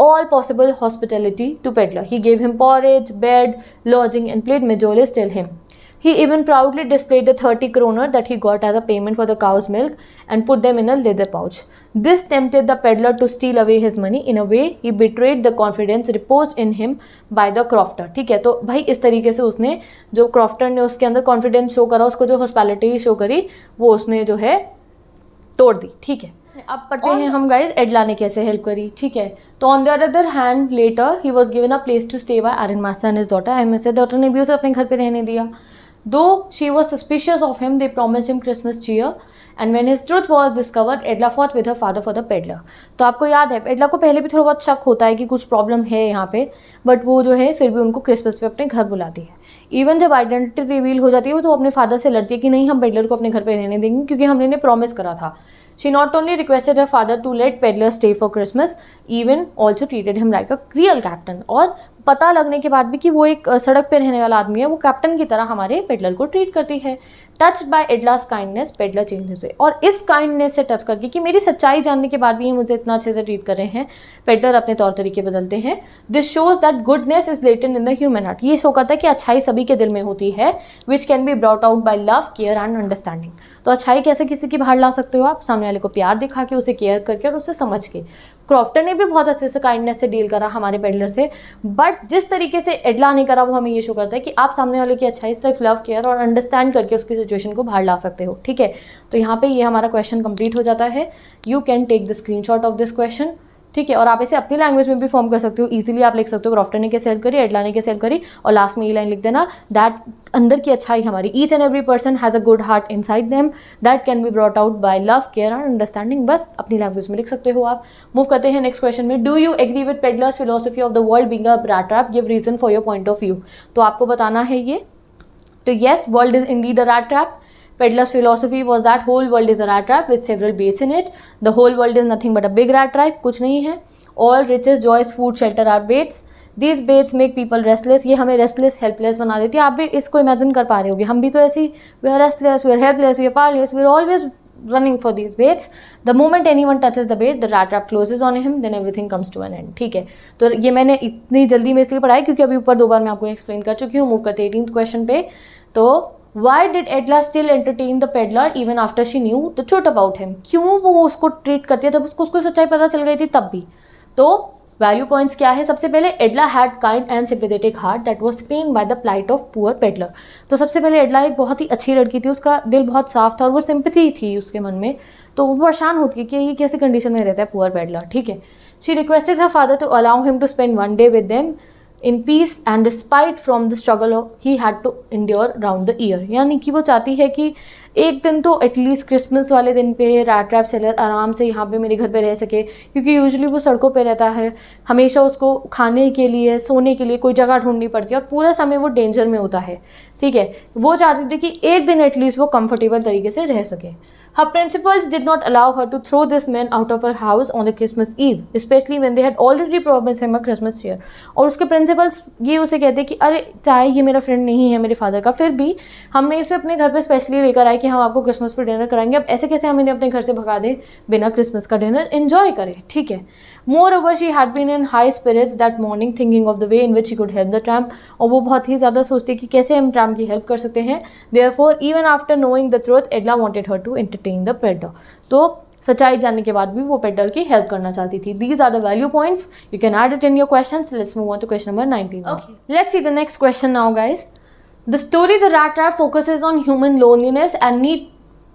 all possible hospitality to peddler. He gave him porridge, bed, lodging, and played majolists till him. He even proudly displayed the 30 kroner that he got as a payment for the cow's milk and put them in a leather pouch. This tempted the peddler to steal away his money. In a way, he betrayed the confidence reposed in him by the crofter. ठीक है, तो भाई इस तरीके से उसने जो crofter ने उसके अंदर कॉन्फिडेंस शो करा, उसको जो हॉस्पिटैलिटी शो करी, वो उसने जो है तोड़ दी। ठीक है, अब पढ़ते हैं हम गाइज एडला ने कैसे हेल्प करी। ठीक है, तो on the other hand later he was given a place to stay by iron master and his daughter. Iron master daughter ने भी उसे अपने घर पे रहने दिया। Though she was suspicious of him, they promised him Christmas cheer. And when his truth was discovered, Edla fought with her father for the peddler. तो आपको याद है एडला को पहले भी थोड़ा बहुत शक होता है कि कुछ प्रॉब्लम है यहाँ पे, बट वो जो है फिर भी उनको क्रिसमस पे अपने घर बुलाती है। इवन जब आइडेंटिटी रिवील हो जाती है तो अपने फादर से लड़ती है कि नहीं, हम पेडलर को अपने घर पे रहने देंगे क्योंकि हमने इन्हें प्रॉमिस करा था। She not only requested her father to let peddler stay for Christmas, even also treated him like a real captain. और पता लगने के बाद भी कि वो एक सड़क पे रहने वाला आदमी है, वो कैप्टन की तरह हमारे पेडलर को ट्रीट करती है। Touched by Edla's kindness, peddler change his way. और इस काइंडनेस से टच करके कि मेरी सच्चाई जानने के बाद भी ये मुझे इतना अच्छे से ट्रीट कर रहे हैं, पेडलर अपने तौर तरीके बदलते हैं। This shows that goodness is latent in the human heart. ये शो करता है कि अच्छाई सभी के दिल में होती है, which can be brought out by love, care and understanding. तो अच्छाई कैसे किसी की बाहर ला सकते हो आप? सामने वाले को प्यार दिखा के, उसे केयर करके और उसे समझ के। क्रॉफ्टर ने भी बहुत अच्छे से काइंडनेस से डील करा हमारे पेडलर से, बट जिस तरीके से एडला ने करा वो हमें ये शो करता है कि आप सामने वाले की अच्छाई सिर्फ लव, केयर और अंडरस्टैंड करके उसकी सिचुएशन को बाहर ला सकते हो। ठीक है, तो यहाँ पे ये हमारा क्वेश्चन कंप्लीट हो जाता है। You can take the screenshot of this question. ठीक है, और आप इसे अपनी लैंग्वेज में भी फॉर्म कर सकते हो। इजीली आप लिख सकते हो क्रॉफ्टर ने कैसे हेल्प करी, एडला ने कैसे हेल्प करी, और लास्ट में ये लाइन लिख देना दैट अंदर की अच्छाई हमारी, each and every person has a good heart inside them that can be brought out by love, care and understanding. बस अपनी लैंग्वेज में लिख सकते हो आप। मूव करते हैं नेक्स्ट क्वेश्चन में। Do you agree with peddler's philosophy of the world being a rat trap, give reason for your point of view. तो आपको बताना है ये। तो yes, world is indeed a rat trap. Peddler's philosophy was that whole world is a rat trap with several baits in it. The whole world is nothing but a big rat trap. कुछ नहीं है. All riches, joys, food, shelter are baits. These baits make people restless. ये हमें restless, helpless बना देती है. आप भी इसको imagine कर पा रहे होगे. हम भी तो ऐसी we are restless, we are helpless, we are powerless, we are always running for these baits. The moment anyone touches the bait, the rat trap closes on him. Then everything comes to an end. ठीक है. तो ये मैंने इतनी जल्दी में इसलिए पढ़ा है क्योंकि अभी ऊपर 2 बार मैं आपको एक्सप्लेन कर चुकी हूँ. मूव करते 18th क्वेश्चन पे. तो Why did Edla still entertain the peddler even after she knew the truth about him? क्यों वो उसको ट्रीट करती है जब उसको सच्चाई पता चल गई थी तब भी? तो वैल्यू पॉइंट्स क्या है? सबसे पहले Edla had kind and sympathetic heart that was pain by the plight of poor peddler. तो सबसे पहले एडला एक बहुत ही अच्छी लड़की थी, उसका दिल बहुत साफ था और वो सिंपैथी थी उसके मन में. तो वो परेशान होती है कि ये कैसी कंडीशन में रहता है पुअर पेडलर. ठीक है. She requested her father to allow him to spend one day with them in peace and despite from the struggle he had to endure round the year. यानी कि वो चाहती है कि एक दिन तो एटलीस्ट क्रिसमस वाले दिन पे रैट ट्रैप सेलर आराम से यहाँ पे मेरे घर पे रह सके, क्योंकि यूजुअली वो सड़कों पे रहता है, हमेशा उसको खाने के लिए सोने के लिए कोई जगह ढूंढनी पड़ती है और पूरा समय वो डेंजर में होता है. ठीक है. वो चाहती थी कि एक दिन एटलीस्ट वो कंफर्टेबल तरीके से रह सके. Her principals did not allow her to throw this man out of her house on the Christmas Eve, especially when they had already promised him a Christmas cheer. और उसके प्रिंसिपल्स ये उसे कहते कि अरे चाहे ये मेरा फ्रेंड नहीं है मेरे फादर का, फिर भी हमने इसे अपने घर पे स्पेशली लेकर आए कि हम आपको क्रिसमस पर डिनर कराएंगे. अब ऐसे कैसे हम इन्हें अपने घर से भगा दें बिना क्रिसमस का डिनर एंजॉय करें. ठीक है. Moreover, she had been in high spirits that morning, thinking of the way in which she could help the tramp. और वो बहुत ही ज़्यादा सोचती कि कैसे हम ट्रैम्प की हेल्प कर सकते हैं. Therefore, even after knowing the truth, Edla wanted her to entertain the peddler. तो सच्चाई जानने के बाद भी वो पेडलर की हेल्प करना चाहती थी. These are the value points. You can add it in your questions. Let's move on to question number 19. Okay. Let's see the next question now, guys. The story The Rat Trap focuses on human loneliness and need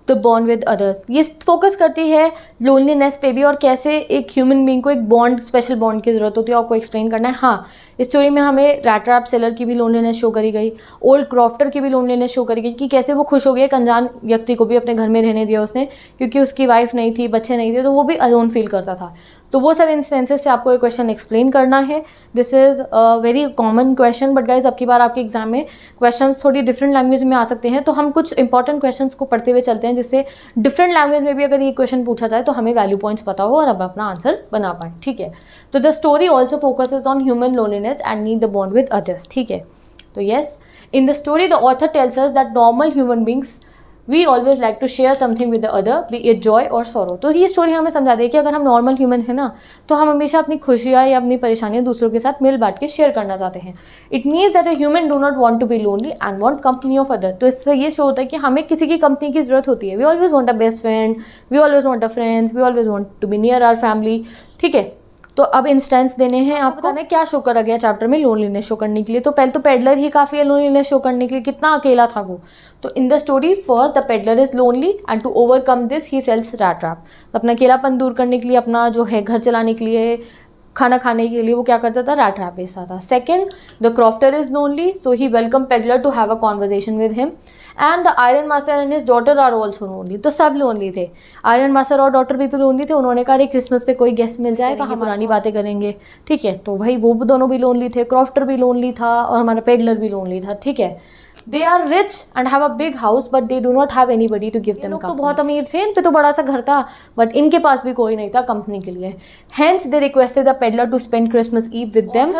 the bond with others. ये focus करती है loneliness पे भी और कैसे एक human being को एक बॉन्ड, स्पेशल बॉन्ड की ज़रूरत होती है, आपको एक्सप्लेन करना है। हाँ, इस स्टोरी में हमें रैट ट्रैप सेलर की भी लोनलीनेस शो करी गई, ओल्ड क्रॉफ्टर की भी लोनलीनेस शो करी गई कि कैसे वो खुश हो गया एक अनजान व्यक्ति को भी अपने घर में रहने दिया उसने, क्योंकि उसकी वाइफ नहीं थी, बच्चे नहीं थे, तो वो भी अलोन फील करता था। तो वो सब इंस्टेंसेस से आपको ये क्वेश्चन एक्सप्लेन करना है। This is very common question, but guys अब की बार आपके एग्जाम में क्वेश्चंस थोड़ी डिफरेंट लैंग्वेज में आ सकते हैं, तो हम कुछ इंपॉर्टेंट क्वेश्चंस को पढ़ते हुए चलते हैं, जिससे डिफरेंट लैंग्वेज में भी अगर ये क्वेश्चन पूछा जाए तो हमें वैल्यू पॉइंट्स पता हो और अब अपना आंसर बना पाए। ठीक है, तो the story also focuses on human loneliness and need the bond with others. ठीक है, तो yes, in the story the author tells us that normal human beings we always like to share something with the other, be it joy और sorrow. तो ये story हमें समझा दे कि अगर हम नॉर्मल ह्यूमन है ना, तो हम हमेशा अपनी खुशियाँ या अपनी परेशानियाँ दूसरों के साथ मिल बांट के शेयर करना चाहते हैं। It means that a human do not want to be lonely and want company of other. तो इससे ये शो होता है कि हमें किसी की कंपनी की जरूरत होती है। We always want a best friend, we always want a friends, we always want to be near our family. ठीक है, तो अब इंस्टेंस देने हैं आपको। बताना क्या शो करा गया चैप्टर में लोनलीनेस शो करने के लिए। तो पहले तो पेडलर ही काफ़ी है लोनलीनेस शो करने के लिए, कितना अकेला था वो। तो in the story first the peddler is lonely and to overcome this he sells rat trap. तो अपना अकेलापन दूर करने के लिए, अपना जो है घर चलाने के लिए, खाना खाने के लिए वो क्या करता था, रैट ट्रैप बेचता था। Second, the crofter is lonely so he welcome peddler to have a conversation with him and the iron master and his daughter are also lonely. तो सब लोनली थे, आयरन मास्टर और डॉटर भी तो lonely थे। उन्होंने कहा क्रिसमस पे कोई गेस्ट मिल जाए तो हम पुरानी बातें करेंगे। ठीक है, तो भाई वो दोनों भी लोनली थे, क्रॉफ्टर भी लोनली था और हमारा पेडलर भी लोनली था। ठीक है, they are rich and have a big house but they do not have anybody to give them. तो बहुत अमीर थे, इन पे तो बड़ा सा घर था, बट इनके पास भी कोई नहीं था कंपनी के लिए। Hence they requested the peddler to spend Christmas eve with them,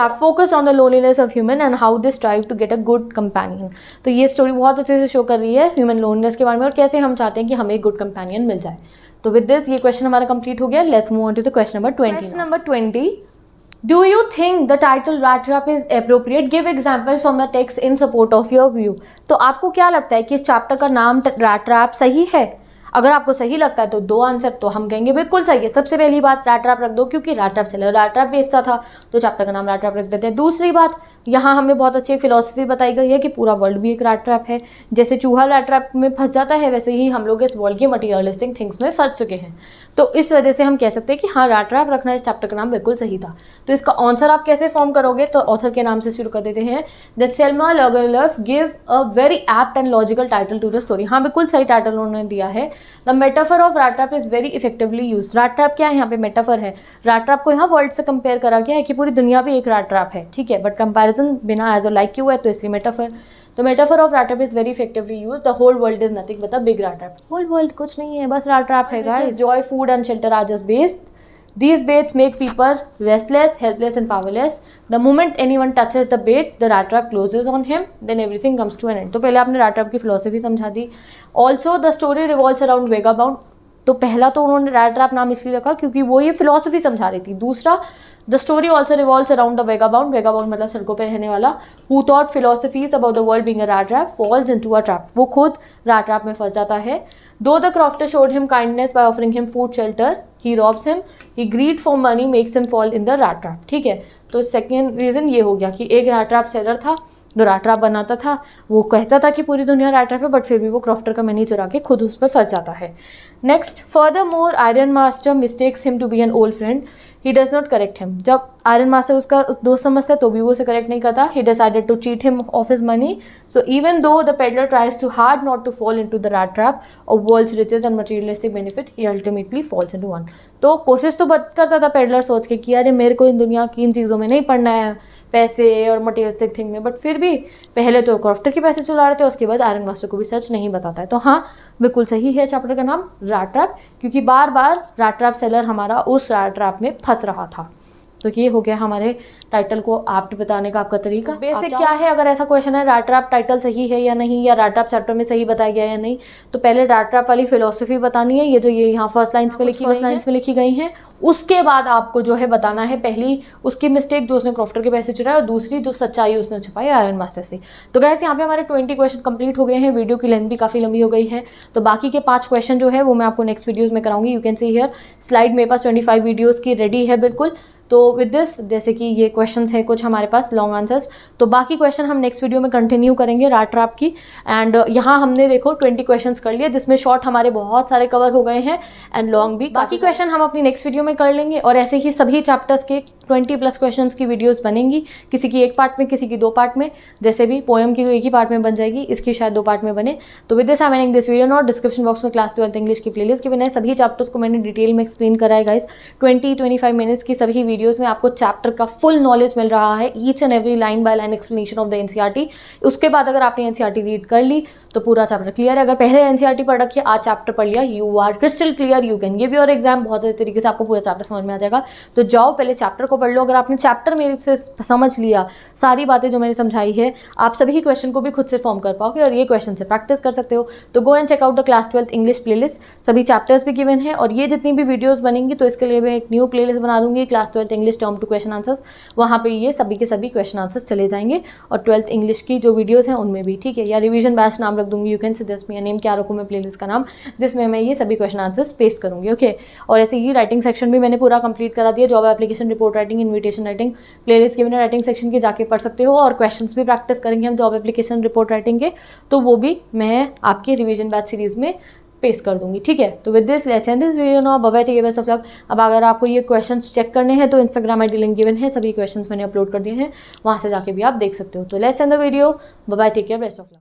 have focused on the loneliness of human and how they strive to get a good companion. तो ये स्टोरी बहुत अच्छे से शो कर रही है ह्यूमन लोनलीनेस के बारे में और कैसे हम चाहते हैं कि हमें एक गुड कंपेनियन मिल जाए। तो विद दिस ये क्वेश्चन हमारा कंप्लीट हो गया। Let's move on to the question number 20। Question number 20, do you think the title rat trap is appropriate? Give examples from the text in support of your view. तो आपको क्या लगता है कि इस चैप्टर का नाम rat trap सही है? अगर आपको सही लगता है तो दो आंसर, तो हम कहेंगे बिल्कुल सही है। सबसे पहली बात, रैट ट्रैप रख दो, क्योंकि rat trap seller rat trap बेचता था, तो चैप्टर का नाम रैट ट्रैप रख देते हैं। दूसरी बात, यहाँ हमें बहुत अच्छी फिलॉसफी बताई गई है कि पूरा वर्ल्ड भी एक रैट ट्रैप है। जैसे चूहा रैट ट्रैप में फंस जाता है, वैसे ही हम लोग इस वर्ल्ड के मटीरियलिस्टिक थिंग्स में फंस चुके हैं। तो इस वजह से हम कह सकते हैं कि हाँ, रैट ट्रैप रखना इस चैप्टर का नाम बिल्कुल सही था। तो इसका आंसर आप कैसे फॉर्म करोगे? तो ऑथर के नाम से शुरू कर देते हैं। The Selma Lagerlof give a very apt and logical title to the story. हाँ, बिल्कुल सही टाइटल उन्होंने दिया है। The metaphor of rat trap is very effectively use. Rat trap क्या है? यहाँ पे मेटाफर है। रैट ट्रैप को यहाँ वर्ल्ड से कंपेयर करा गया है कि पूरी दुनिया भी एक रैट ट्रैप है। ठीक है, बट कंपैरिजन बिना एज अ लाइक क्यों है, तो इसलिए मेटाफर। तो metaphor of rat trap is very effectively use. The whole world is nothing but a big rat trap. Whole world कुछ नहीं है, बस रैट ट्रैप है guys. Joy, food and shelter are just बेस्ड। These baits make people restless, helpless and powerless. The moment anyone touches the bait, the rat trap closes on him. Then everything comes to an end. तो पहले आपने rat trap की philosophy समझा दी। Also the story revolves around Vagabond. तो पहला तो उन्होंने rat trap नाम इसलिए रखा क्योंकि वो ये philosophy समझा रही थी। दूसरा, the story also revolves around the Vagabond. Vagabond मतलब सड़कों पे रहने वाला, who thought philosophies about the world being a rat trap falls into a trap. वो खुद rat trap में फंस जाता है। Though the crofter showed him kindness by offering him food, shelter, he robs him. He greed for money makes him fall in the rat trap. ठीक है, तो second reason ये हो गया कि एक rat trap सेलर था, जो rat trap बनाता था, वो कहता था कि पूरी दुनिया rat trap है, बट फिर भी वो क्रॉफ्टर का मनी चुरा के खुद उस पर फंस जाता है। Next, further more iron master mistakes him to be an old friend. He does not correct him. जब आयरन मास्टर उसका दोस्त समझता है तो भी वो उसे करेक्ट नहीं करता। He decided to cheat him of his money. So even though the peddler tries to hard not to fall into the rat trap of world's riches and materialistic benefit, he ultimately falls into one. तो कोशिश तो करता था peddler सोच के कि अरे मेरे को इन दुनिया की इन चीज़ों में नहीं पड़ना है, पैसे और मटेरियलिस्टिक थिंग में, बट फिर भी पहले तो क्रॉफ्टर के पैसे चला रहे थे, उसके बाद आयरन मास्टर को भी सच नहीं बताता है। तो हाँ, बिल्कुल सही है चैप्टर का नाम रैट ट्रैप, क्योंकि बार बार रैट ट्रैप सेलर हमारा उस रैट ट्रैप में फंस रहा था। तो ये हो गया हमारे टाइटल को एप्ट बताने का आपका तरीका। बेसिक क्या है, अगर ऐसा क्वेश्चन है रैट ट्रैप टाइटल सही है या नहीं, या रैट ट्रैप चैप्टर में सही बताया गया या नहीं, तो पहले रैट ट्रैप वाली फिलोसफी बतानी है, ये जो ये यहाँ फर्स्ट लाइन्स में लिखी गई हैं। उसके बाद आपको जो है बताना है पहली उसकी मिस्टेक जो उसने क्रॉफ्टर के पैसे चुराए, और दूसरी जो सच्चाई उसने छुपाई आयरन मास्टर से। तो गाइस यहाँ पे हमारे 20 क्वेश्चन कंप्लीट हो गए हैं। वीडियो की लेंथ भी काफ़ी लंबी हो गई है, तो बाकी के 5 क्वेश्चन जो है वो मैं आपको नेक्स्ट वीडियोज़ में कराऊंगी। You can see here slide मेरे पास 25 वीडियोज़ की रेडी है बिल्कुल। तो विद दिस, जैसे कि ये क्वेश्चंस है कुछ हमारे पास लॉन्ग आंसर्स, तो बाकी क्वेश्चन हम नेक्स्ट वीडियो में कंटिन्यू करेंगे रैट रैप की। एंड यहाँ हमने देखो 20 क्वेश्चंस कर लिए, जिसमें शॉर्ट हमारे बहुत सारे कवर हो गए हैं एंड लॉन्ग भी। बाकी क्वेश्चन हम अपनी नेक्स्ट वीडियो में कर लेंगे, और ऐसे ही सभी चैप्टर्स के 20+ क्वेश्चंस की वीडियोस बनेंगी, किसी की एक पार्ट में, किसी की 2 पार्ट में, जैसे भी पोएम की एक ही पार्ट में बन जाएगी, इसकी शायद 2 पार्ट में बने। तो with this I am ending this video note. Description box में क्लास 12th इंग्लिश की प्लेलिस्ट के बिना सभी चैप्टर्स को मैंने डिटेल में एक्सप्लेन करा है गाइस। 20-25 मिनट्स की सभी वीडियोस में आपको चैप्टर का फुल नॉलेज मिल रहा है, each and every line by line explanation of the NCERT. उसके बाद अगर आपने एनसीईआरटी रीड कर ली तो पूरा चैप्टर क्लियर है। अगर पहले एनसीईआरटी पढ़ रखी है, आज चैप्टर पढ़ लिया, you are crystal clear, you can give your exam. बहुत अच्छे तरीके से आपको पूरा चैप्टर समझ में आ जाएगा। तो जाओ पहले चैप्टर को पढ़ लो। अगर आपने चैप्टर मेरे से समझ लिया, सारी बातें जो मैंने समझाई है, आप सभी क्वेश्चन को भी खुद से फॉर्म कर पाओगे और ये क्वेश्चन से प्रैक्टिस कर सकते हो। तो go and check out the class 12th English playlist, सभी चैप्टर्स भी गिवन है। और ये जितनी भी वीडियोस बनेंगी, तो इसके लिए मैं एक न्यू प्लेलिस्ट बना दूंगी, class 12th English term two question answers. वहाँ पे ये सभी के सभी क्वेश्चन आंसर्स चले जाएंगे, और 12th इंग्लिश की जो वीडियोस हैं उनमें भी, ठीक है। या रिवीजन बैच नाम रख दूंगी, you can suggest me name, क्या रखूँ मैं प्लेलिस्ट का नाम, जिसमें मैं ये सभी क्वेश्चन आंसर्स पेस्ट करूंगी, ओके। और ऐसे ही राइटिंग सेक्शन भी मैंने पूरा कंप्लीट करा दिया, job application, report writing, invitation writing, playlist given है राइटिंग सेक्शन के, जाके पढ़ सकते हो। और क्वेश्चंस भी प्रैक्टिस करेंगे हम जॉब एप्लीकेशन, रिपोर्ट राइटिंग के, तो वो भी मैं आपके रिवीजन बैच सीरीज में पेस्ट कर दूंगी, ठीक है। तो with this let's end this video now, bye bye, take care, best of luck. अब अगर आपको ये क्वेश्चंस चेक करने हैं तो इंस्टाग्राम आईडी लिंक गिवन है, सभी क्वेश्चंस मैंने अपलोड कर दिए हैं, वहां से जाके भी आप देख सकते हो। तो let's end the video, bye bye, take care, best of luck.